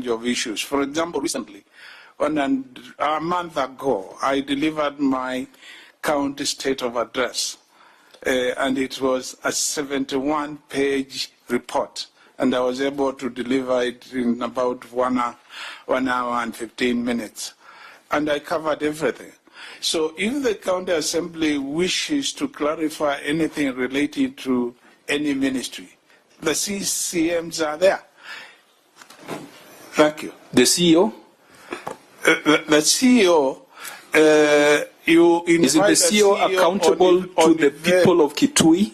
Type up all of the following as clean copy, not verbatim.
range of issues. For example, recently, a month ago, I delivered my county state of address, and it was a 71-page report, and I was able to deliver it in about 1 hour and 15 minutes, and I covered everything. So if the county assembly wishes to clarify anything related to any ministry, the CCMs are there. Thank you. The CEO? The CEO, Isn't the CEO accountable to the people of Kitui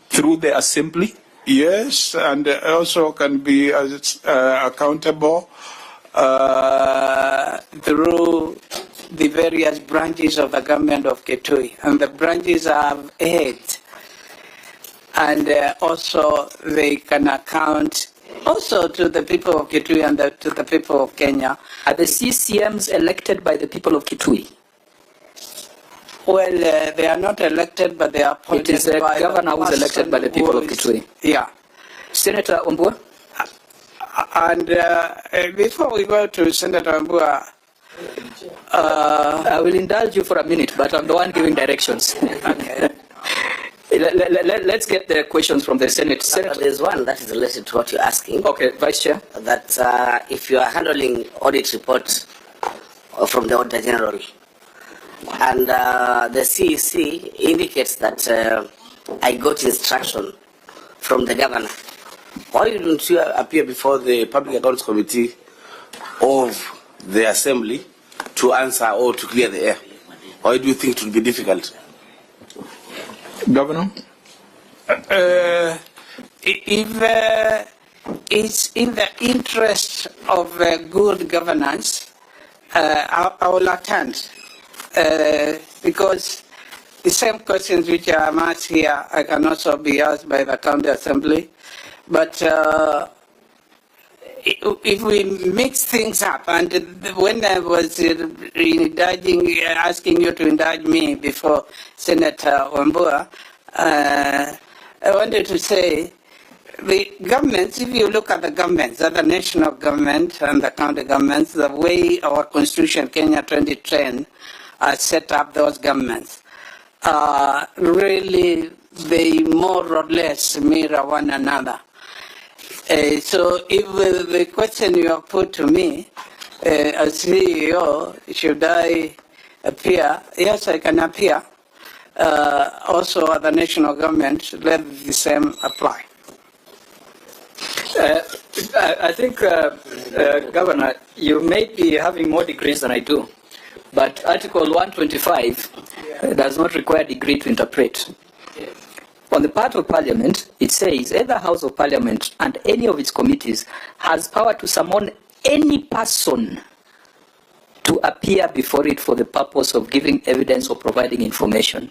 through the assembly? Yes, and also can be accountable through the various branches of the government of Kitui, and the branches have heads, and also they can account also to the people of Kitui and to the people of Kenya. Are the CCMs elected by the people of Kitui? Well, they are not elected, but they are appointed. It is the governor who is elected by the people of Kitui. Yeah. Senator Ombua? And before we go to Senator Ombua, I will indulge you for a minute, but I'm the one giving directions. Okay. Let's get the questions from the Senate. There's one that is related to what you're asking. Okay, Vice Chair. That if you are handling audit reports from the Auditor General, and the CEC indicates that I got instruction from the governor, why don't you appear before the Public Accounts Committee of the Assembly to answer or to clear the air? Why do you think it will be difficult? Governor? If it's in the interest of good governance, I will attend. Because the same questions which I am asked here, I can also be asked by the county assembly. But if we mix things up, and when I was asking you to indulge me before Senator Wambua, I wanted to say the governments, if you look at the governments, the national government and the county governments, the way our Constitution, Kenya 2010, set up those governments, really they more or less mirror one another. So if the question you have put to me, as CEO, should I appear? Yes, I can appear. Also, at the national government, let the same apply. I think, Governor, you may be having more degrees than I do, but Article 125 does not require a degree to interpret. On the part of Parliament, it says, either House of Parliament and any of its committees has power to summon any person to appear before it for the purpose of giving evidence or providing information.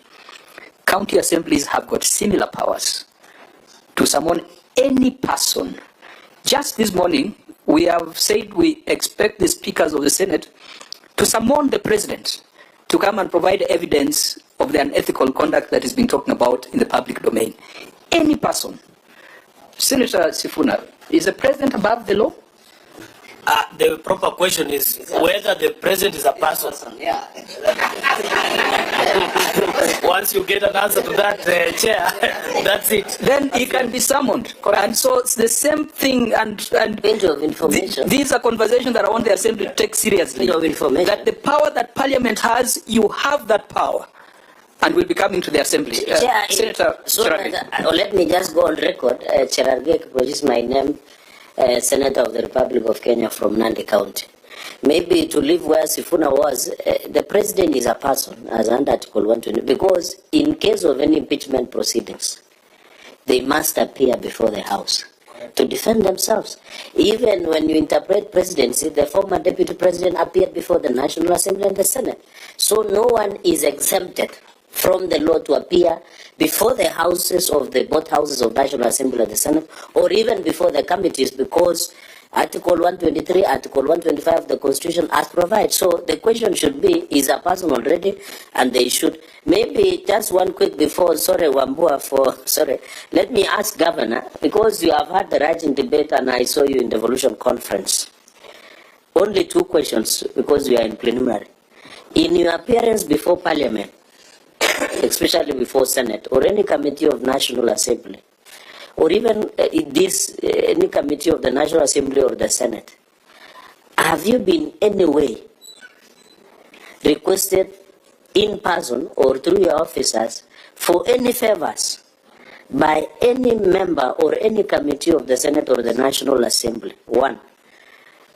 County assemblies have got similar powers to summon any person. Just this morning, we have said we expect the speakers of the Senate to summon the President to come and provide evidence of the unethical conduct that has been talking about in the public domain. Any person. Senator Sifuna, is the President above the law? The proper question is whether the President is a person. Yeah. Once you get an answer to that, Chair, that's it. Then he can be summoned. And so it's the same thing. And Plenty of information. These are conversations that I want the Assembly to take seriously. Plenty of information. That the power that Parliament has, you have that power. And we'll be coming to the Assembly. Senator let me just go on record. Cherargek, which is my name, Senator of the Republic of Kenya from Nandi County. Maybe to live where Sifuna was, the President is a person, as under Article 120, because in case of any impeachment proceedings, they must appear before the House to defend themselves. Even when you interpret presidency, the former Deputy President appeared before the National Assembly and the Senate. So no one is exempted from the law to appear before the houses of both houses of National Assembly and the Senate, or even before the committees, because Article 123, Article 125 of the Constitution as provided. So the question should be, is a person already? And they should. Maybe just one quick before, sorry, Wambua, sorry. Let me ask Governor, because you have had the rising debate and I saw you in the Devolution Conference. Only 2 questions, because we are in preliminary. In your appearance before Parliament, especially before Senate, or any committee of National Assembly, or even any committee of the National Assembly or the Senate, have you been any way requested in person or through your officers for any favors by any member or any committee of the Senate or the National Assembly? 1.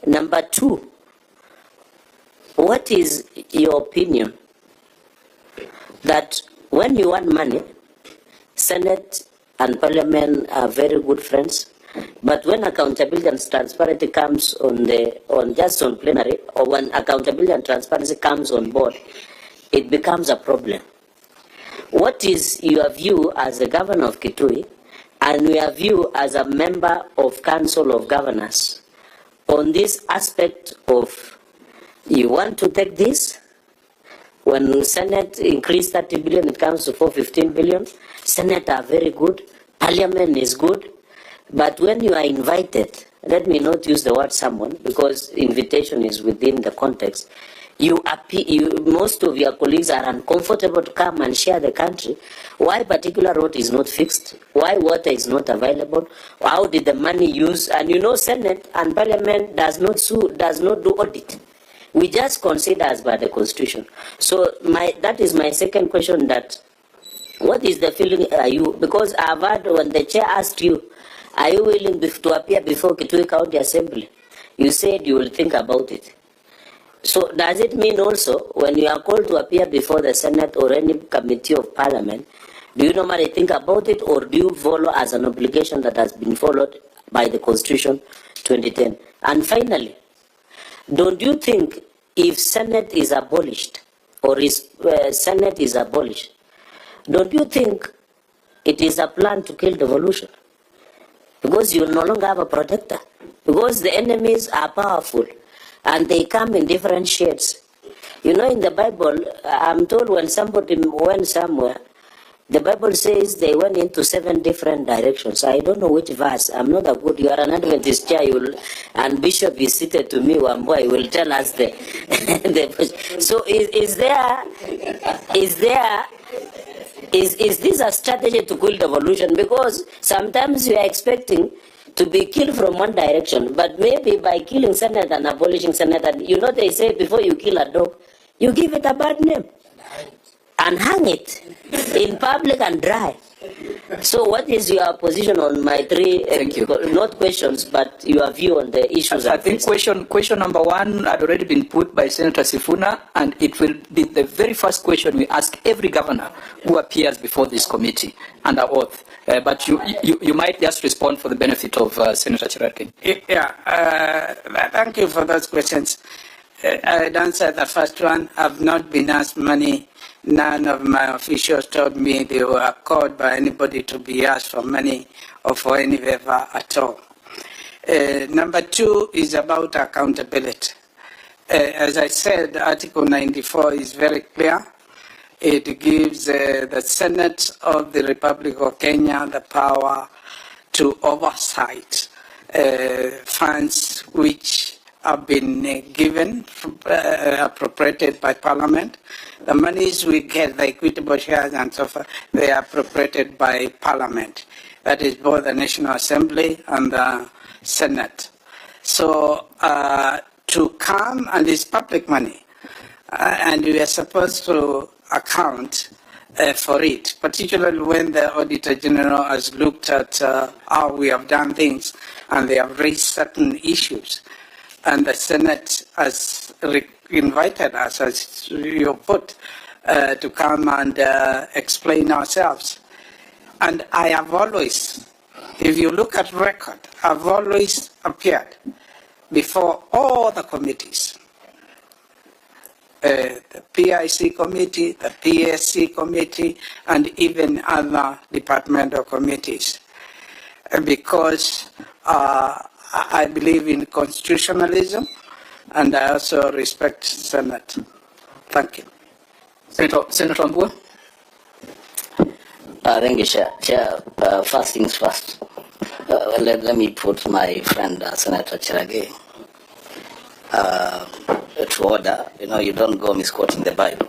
Number 2, what is your opinion that when you want money, Senate and Parliament are very good friends, but when accountability and transparency comes on plenary, or when accountability and transparency comes on board, it becomes a problem. What is your view as the governor of Kitui and your view as a member of Council of Governors on this aspect of, you want to take this? When Senate increased 30 billion, it comes to 415 billion. Senate are very good. Parliament is good. But when you are invited, let me not use the word someone, because invitation is within the context. Most of your colleagues are uncomfortable to come and share the country. Why particular road is not fixed? Why water is not available? How did the money use? And you know, Senate and Parliament does not do audit. We just consider as by the Constitution. So that is my second question, that what is the feeling are you? Because I've heard when the chair asked you, are you willing to appear before Kitui County Assembly? You said you will think about it. So does it mean also when you are called to appear before the Senate or any committee of Parliament, do you normally think about it, or do you follow as an obligation that has been followed by the Constitution 2010? And finally, don't you think if Senate is abolished, or Senate is abolished, don't you think it is a plan to kill devolution? Because you will no longer have a protector. Because the enemies are powerful and they come in different shades. You know, in the Bible, I'm told when somebody went somewhere, the Bible says they went into 7 different directions. I don't know which verse. I'm not a good. You are an Adventist chair, and Bishop is seated to me. Wambua will tell us the. So is this a strategy to kill devolution? Because sometimes we are expecting to be killed from one direction, but maybe by killing Senate and abolishing Senate, and you know they say before you kill a dog, you give it a bad name and hang it in public and dry. So what is your position on my 3, not questions, but your view on the issues? I think question number 1 had already been put by Senator Sifuna, and it will be the very first question we ask every governor who appears before this committee under oath. But you might just respond for the benefit of Senator Cherargei. Yeah, thank you for those questions. I'd answer the first one. I've not been asked money. None of my officials told me they were called by anybody to be asked for money or for any favor at all. Number 2 is about accountability. As I said, Article 94 is very clear. It gives the Senate of the Republic of Kenya the power to oversight funds which have been given, appropriated by Parliament. The monies we get, the equitable shares and so forth, they are appropriated by Parliament. That is both the National Assembly and the Senate. So to come, and it's public money, and we are supposed to account for it, particularly when the Auditor General has looked at how we have done things and they have raised certain issues. And the Senate has invited us, as you put, to come and explain ourselves. And I have always, if you look at record, I've always appeared before all the committees. The PIC committee, the PSC committee, and even other departmental committees. Because I believe in constitutionalism, and I also respect Senate. Thank you. Senator Mbua? Thank you, Chair. First things first. Let me put my friend Senator Cherage to order. You know, you don't go misquoting the Bible.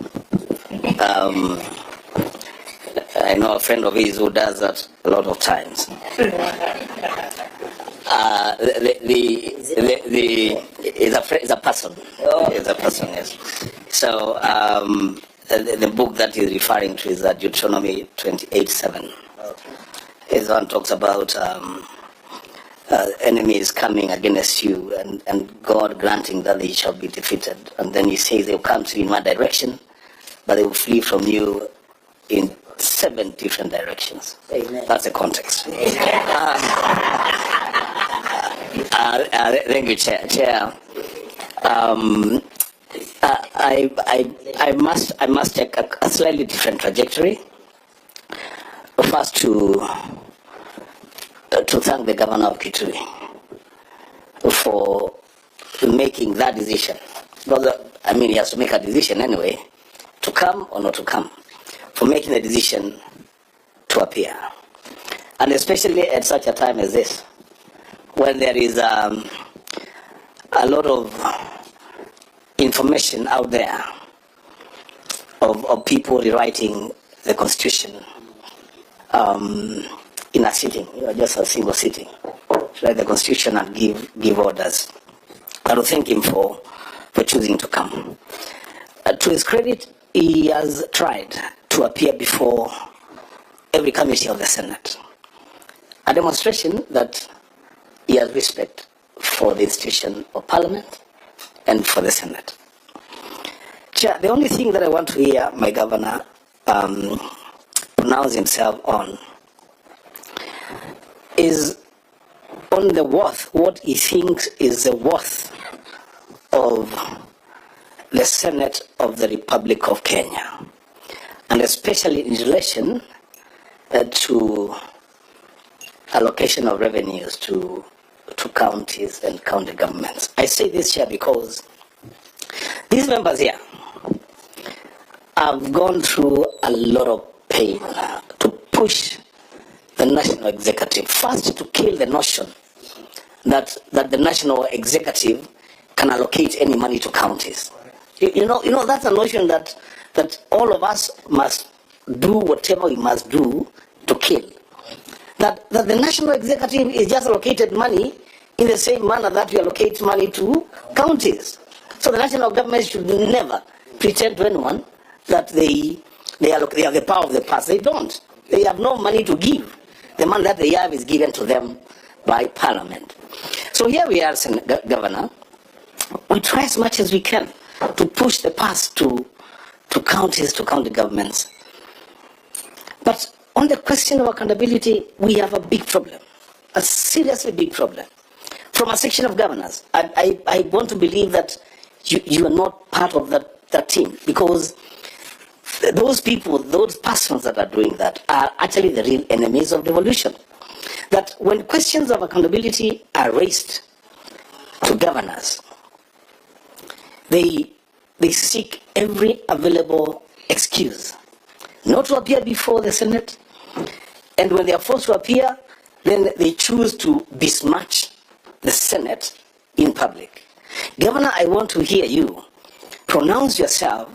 I know a friend of his who does that a lot of times. Is a person. Is a person, yes. So the book that he's referring to is Deuteronomy 28:7. His one talks about enemies coming against you and God granting that they shall be defeated. And then he says they will come to you in one direction, but they will flee from you in 7 different directions. Amen. That's the context. Thank you, Chair. I must take a slightly different trajectory. First, to thank the governor of Kitui for making that decision. Because, I mean, he has to make a decision anyway, to come or not to come, for making the decision to appear. And especially at such a time as this, when there is a lot of information out there of people rewriting the Constitution in a sitting, just a single sitting, write the Constitution and give orders. I would thank him for choosing to come. To his credit, he has tried to appear before every committee of the Senate, a demonstration that he has respect for the institution of Parliament and for the Senate. Chair, the only thing that I want to hear my governor pronounce himself on is on the worth, what he thinks is the worth of the Senate of the Republic of Kenya, and especially in relation to allocation of revenues to counties and county governments. I say this here because these members here have gone through a lot of pain to push the national executive, first to kill the notion that the national executive can allocate any money to counties. You know that's a notion that all of us must do whatever we must do to kill. That the national executive is just allocated money in the same manner that we allocate money to counties. So the national government should never pretend to anyone that they have the power of the past. They don't. They have no money to give. The money that they have is given to them by Parliament. So here we are, Governor. We try as much as we can to push the past to counties, to county governments. But on the question of accountability, we have a big problem, a seriously big problem. From a section of governors, I want to believe that you are not part of that team, because those people, those persons that are doing that are actually the real enemies of devolution. That when questions of accountability are raised to governors, they seek every available excuse not to appear before the Senate, and when they are forced to appear, then they choose to besmirch the Senate in public. Governor, I want to hear you pronounce yourself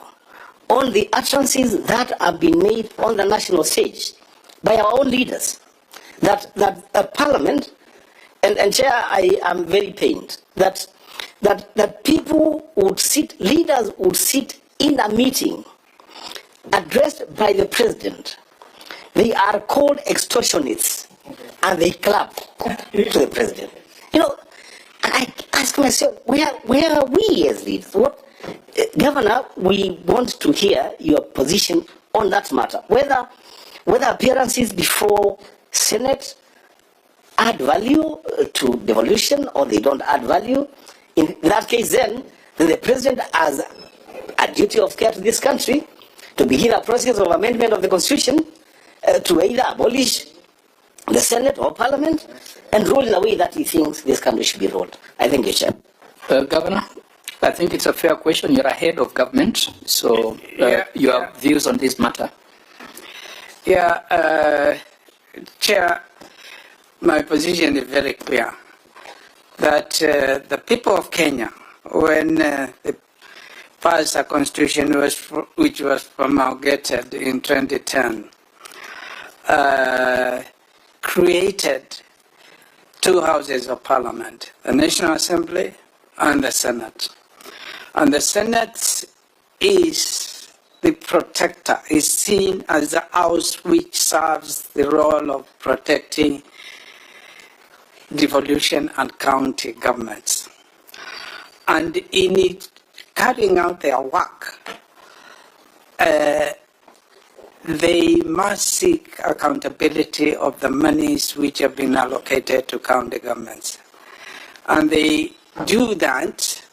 on the utterances that have been made on the national stage by our own leaders, that Parliament, and Chair, I am very pained, that people would sit, leaders would sit in a meeting addressed by the President. They are called extortionists, and they clap to the President. You know, I ask myself, where are we as leaders? Governor, we want to hear your position on that matter. Whether appearances before Senate add value to devolution or they don't add value. In that case, then the President has a duty of care to this country to begin a process of amendment of the Constitution to either abolish the Senate or Parliament and rule in a way that he thinks this country should be ruled. I thank you, Chair. Governor, I think it's a fair question. You're ahead of government, so you have views on this matter. Yeah, Chair, my position is very clear that the people of Kenya, when they passed a constitution which was promulgated in 2010, created two houses of parliament, the National Assembly and the Senate. And the Senate is the protector, is seen as the house which serves the role of protecting devolution and county governments. And in it, carrying out their work, they must seek accountability of the monies which have been allocated to county governments. And they do that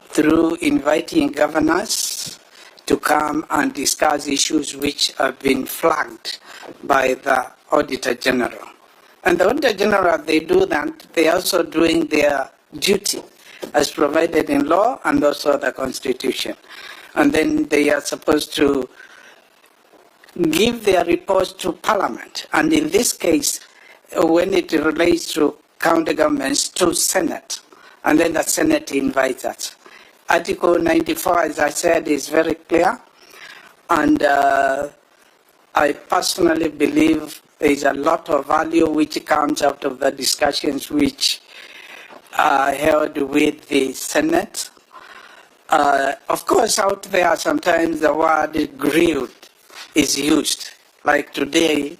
through inviting governors to come and discuss issues which have been flagged by the Auditor General. And the Auditor General, they do that, they are also doing their duty as provided in law and also the Constitution. And then they are supposed to give their reports to Parliament. And in this case, when it relates to county governments, to Senate. And then the Senate invites us. Article 94, as I said, is very clear. And I personally believe there is a lot of value which comes out of the discussions which are held with the Senate. Of course, out there sometimes the word grilled is used. Like today,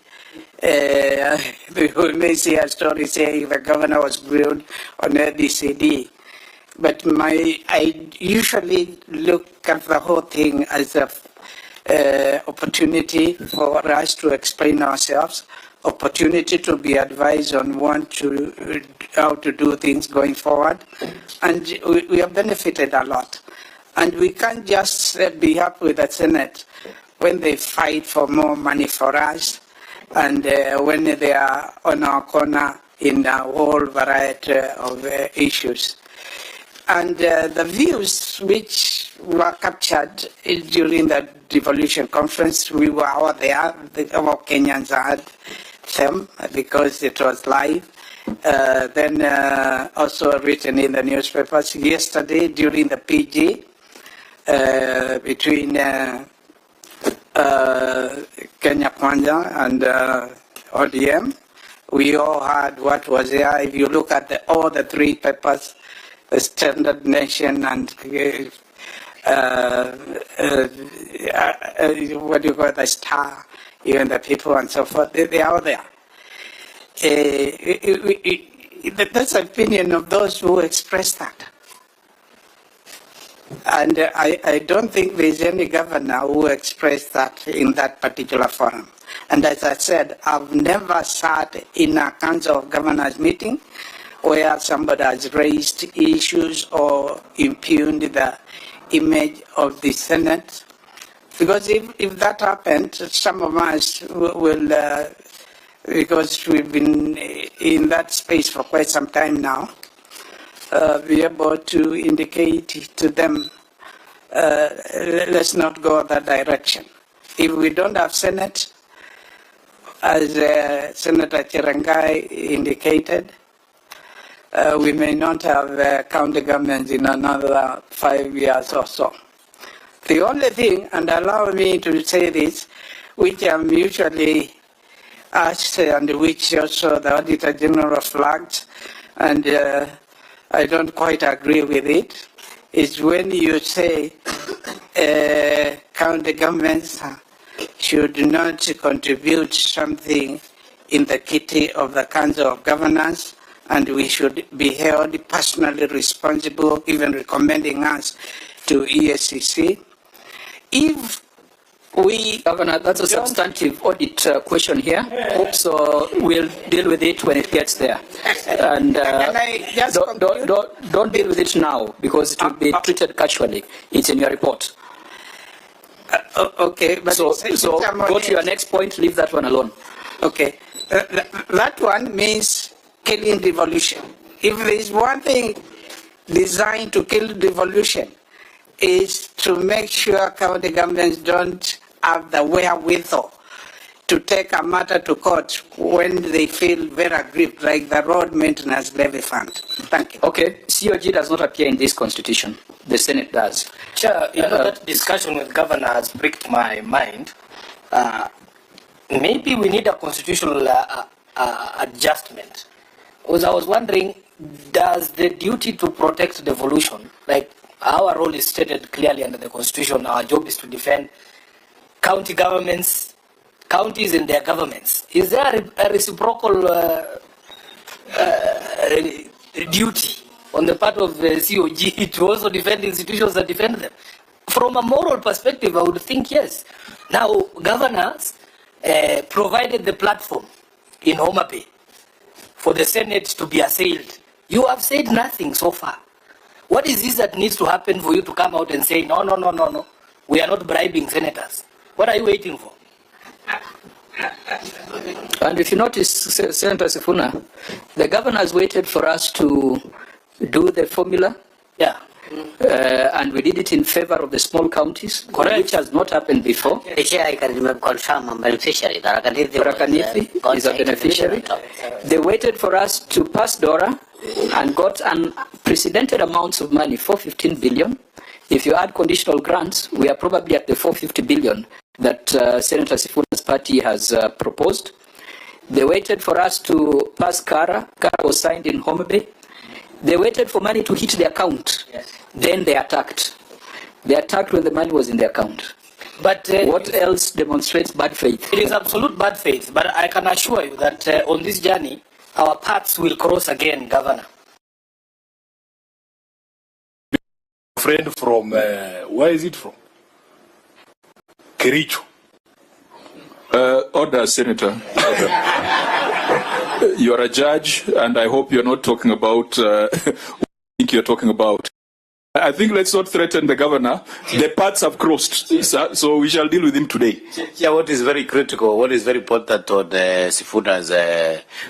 we may see a story saying the governor was grilled on ABCD. But I usually look at the whole thing as an opportunity for us to explain ourselves, opportunity to be advised on how to do things going forward. And we have benefited a lot. And we can't just be happy with the Senate when they fight for more money for us and when they are on our corner in a whole variety of issues. And the views which were captured during the devolution conference, we were all there, our Kenyans had them because it was live. Then also written in the newspapers yesterday during the PG between Kenya Kwanza and ODM. We all heard what was there. If you look at all the three papers, the Standard Nation and what do you call it, the Star, even the People and so forth, they are there. That's the opinion of those who express that. And I don't think there's any governor who expressed that in that particular forum. And as I said, I've never sat in a Council of Governors meeting where somebody has raised issues or impugned the image of the Senate. Because if that happened, some of us will, because we've been in that space for quite some time now, be able to indicate to them, let's not go that direction. If we don't have Senate, as Senator Chirangai indicated, we may not have county governments in another 5 years or so. The only thing, and allow me to say this, which I'm usually asked and which also the Auditor General flagged, and I don't quite agree with it, is when you say county governments should not contribute something in the kitty of the Council of Governors, and we should be held personally responsible, even recommending us to EACC. If we... Governor, that's a substantive audit question here, so we'll deal with it when it gets there. And don't deal with it now, because it will be treated casually. It's in your report. Okay, but so go to your next point, leave that one alone. Okay. that one means killing devolution. If there is one thing designed to kill devolution, is to make sure county governments don't have the wherewithal to take a matter to court when they feel very aggrieved, like the road maintenance levy fund. Thank you. Okay, COG does not appear in this constitution. The Senate does. Chair, that discussion with governor has pricked my mind. Maybe we need a constitutional adjustment. Because I was wondering, does the duty to protect devolution, like our role is stated clearly under the constitution, our job is to defend county governments, counties and their governments. Is there a reciprocal duty on the part of the COG to also defend institutions that defend them? From a moral perspective, I would think yes. Now, governors provided the platform in Homa Bay for the Senate to be assailed. You have said nothing so far. What is this that needs to happen for you to come out and say, no, no, no, no, no, we are not bribing senators? What are you waiting for? And if you notice, Senator Sifuna, the governor has waited for us to do the formula. Yeah. And we did it in favor of the small counties, Correct. which has not happened before. I can confirm I'm beneficiary. Tharaka-Nithi is a beneficiary. They waited for us to pass DORA and got unprecedented amounts of money, 415 billion. If you add conditional grants, we are probably at the 450 billion that Senator Sifuna's party has proposed. They waited for us to pass CARA. CARA was signed in Homa Bay. They waited for money to hit the account. Yes. Then they attacked. They attacked when the money was in the account. But what else demonstrates bad faith? It is absolute bad faith, but I can assure you that on this journey, our paths will cross again, Governor. Friend from, where is it from? Kericho. Order, Senator. You are a judge, and I hope you're not talking about what you think you're talking about. I think let's not threaten the governor. The paths have crossed, so we shall deal with him today. Yeah, what is very critical, what is very important on Sifuna's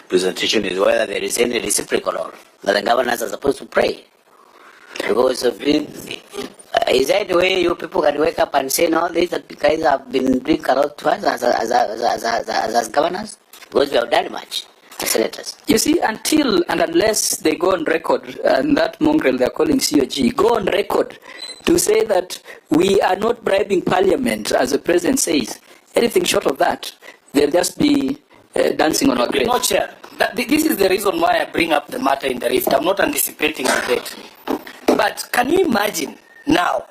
presentation is whether there is any reciprocal or that the governors are supposed to pray. Because is that the way you people can wake up and say, no, these guys have been doing a lot to us as governors? Because we have done much. Senators. You see, until and unless they go on record, and that mongrel they're calling COG, go on record to say that we are not bribing parliament, as the president says, anything short of that, they'll just be dancing on our grave. No, Chair. This is the reason why I bring up the matter in the rift. I'm not anticipating debate. But can you imagine now,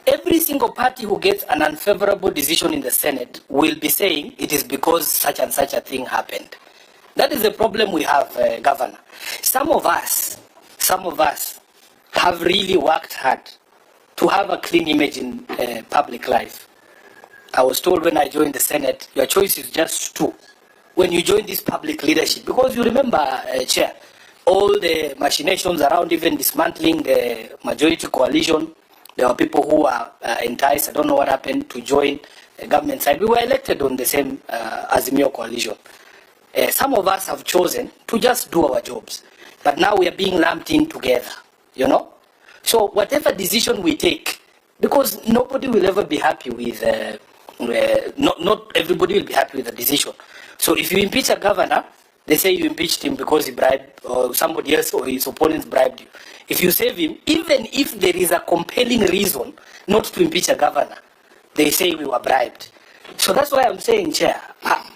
every single party who gets an unfavorable decision in the Senate will be saying it is because such and such a thing happened. That is the problem we have, Governor. Some of us have really worked hard to have a clean image in public life. I was told when I joined the Senate, your choice is just two. When you join this public leadership, because you remember, Chair, all the machinations around even dismantling the majority coalition. There were people who were enticed, I don't know what happened, to join the government side. We were elected on the same Azimio coalition. Some of us have chosen to just do our jobs. But now we are being lumped in together, you know? So whatever decision we take, because nobody will ever be happy with, not everybody will be happy with the decision. So if you impeach a governor, they say you impeached him because he bribed, or somebody else or his opponents bribed you. If you save him, even if there is a compelling reason not to impeach a governor, they say we were bribed. So that's why I'm saying, Chair,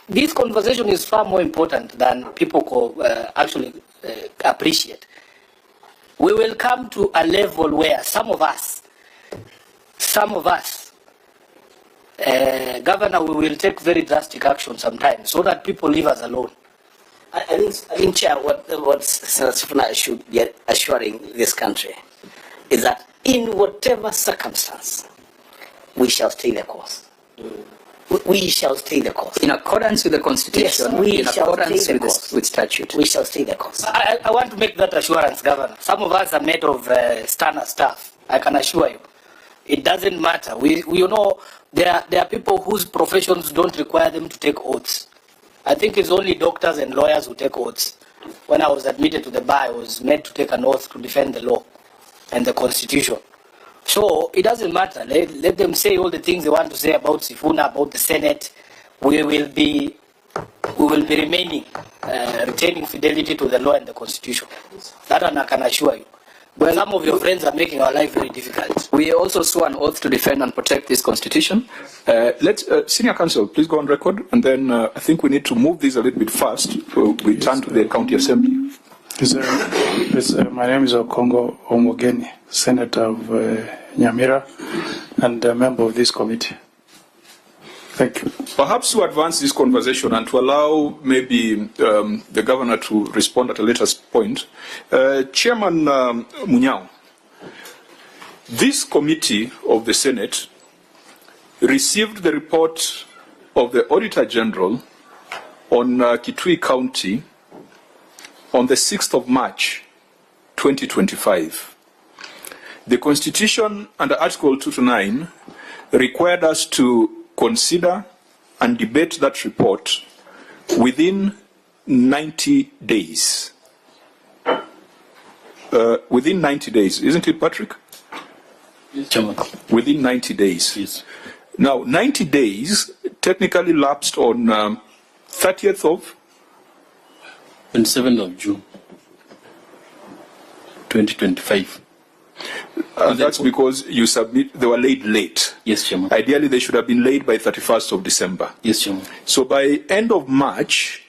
this conversation is far more important than people actually appreciate. We will come to a level where some of us, Governor, we will take very drastic action sometimes so that people leave us alone. I think, Chair, what Senator Sifuna should be assuring this country is that in whatever circumstance, we shall stay the course. We shall stay the course. In accordance with the Constitution, yes, we in shall accordance stay the with, course. with statute. We shall stay the course. I want to make that assurance, Governor. Some of us are made of sterner stuff. I can assure you. It doesn't matter. We you know, there are people whose professions don't require them to take oaths. I think it's only doctors and lawyers who take oaths. When I was admitted to the bar, I was made to take an oath to defend the law and the constitution. So it doesn't matter. Let them say all the things they want to say about Sifuna, about the Senate. We will be remaining, retaining fidelity to the law and the constitution. That one I can assure you. Well, some of your friends are making our life very difficult. We also swore an oath to defend and protect this constitution. Senior Counsel, please go on record, and then I think we need to move this a little bit fast. We turn to the County Assembly. My name is Okongo Omogeni, Senator of Nyamira, and a member of this committee. Thank you. Perhaps to advance this conversation and to allow maybe the Governor to respond at a later point, Chairman Munyao, this committee of the Senate received the report of the Auditor General on Kitui County on the 6th of March, 2025. The Constitution under Article 229 required us to consider and debate that report within 90 days. Within 90 days, isn't it, Patrick? Yes, Chairman. Within 90 days. Yes. Now, 90 days technically lapsed on 30th of 27th of June, 2025. That's because you they were laid late. Yes, Chairman. Ideally, they should have been laid by 31st of December. Yes, Chairman. So by end of March,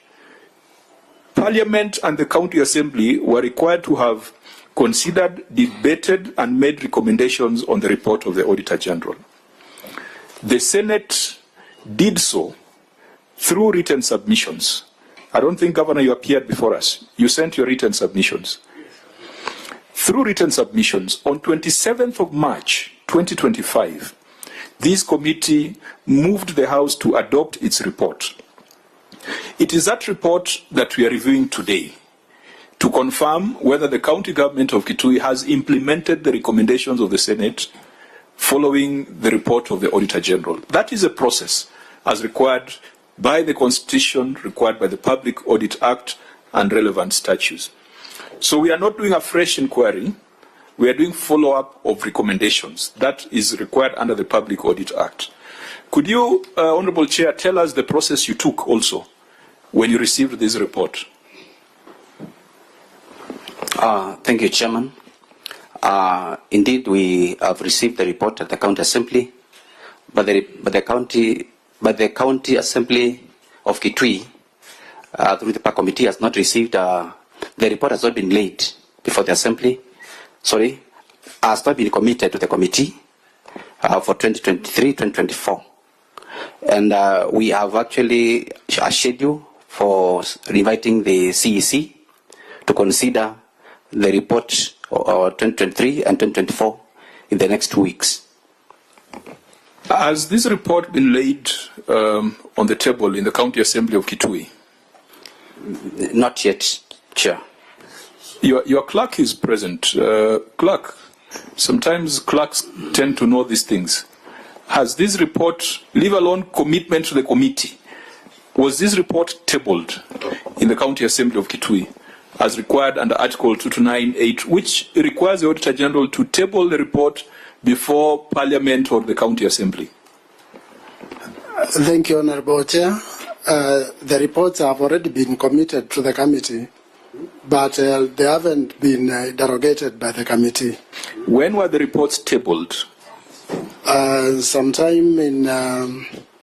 Parliament and the County Assembly were required to have considered, debated, and made recommendations on the report of the Auditor General. The Senate did so through written submissions. I don't think, Governor, you appeared before us. You sent your written submissions. Through written submissions, on 27th of March, 2025, this committee moved the House to adopt its report. It is that report that we are reviewing today to confirm whether the county government of Kitui has implemented the recommendations of the Senate following the report of the Auditor General. That is a process as required by the Constitution, required by the Public Audit Act and relevant statutes. So we are not doing a fresh inquiry. We are doing follow-up of recommendations. That is required under the Public Audit Act. Could you, Honorable Chair, tell us the process you took also when you received this report? Thank you, Chairman. Indeed, we have received the report at the County Assembly, but the County Assembly of Kitui, through the PAC Committee, has not received. The report has not been laid before the Assembly. Has not been committed to the committee for 2023-2024, and we have actually a schedule for inviting the CEC to consider the report of 2023 and 2024 in the next 2 weeks. Has this report been laid on the table in the County Assembly of Kitui? Not yet, Chair. Your clerk is present. Clerk, sometimes clerks tend to know these things. Has this report, leave alone commitment to the committee, was this report tabled in the County Assembly of Kitui as required under Article 2298, which requires the Auditor General to table the report before Parliament or the County Assembly? Thank you, Honorable Chair. The reports have already been committed to the committee, but they haven't been derogated by the committee. When were the reports tabled? Sometime in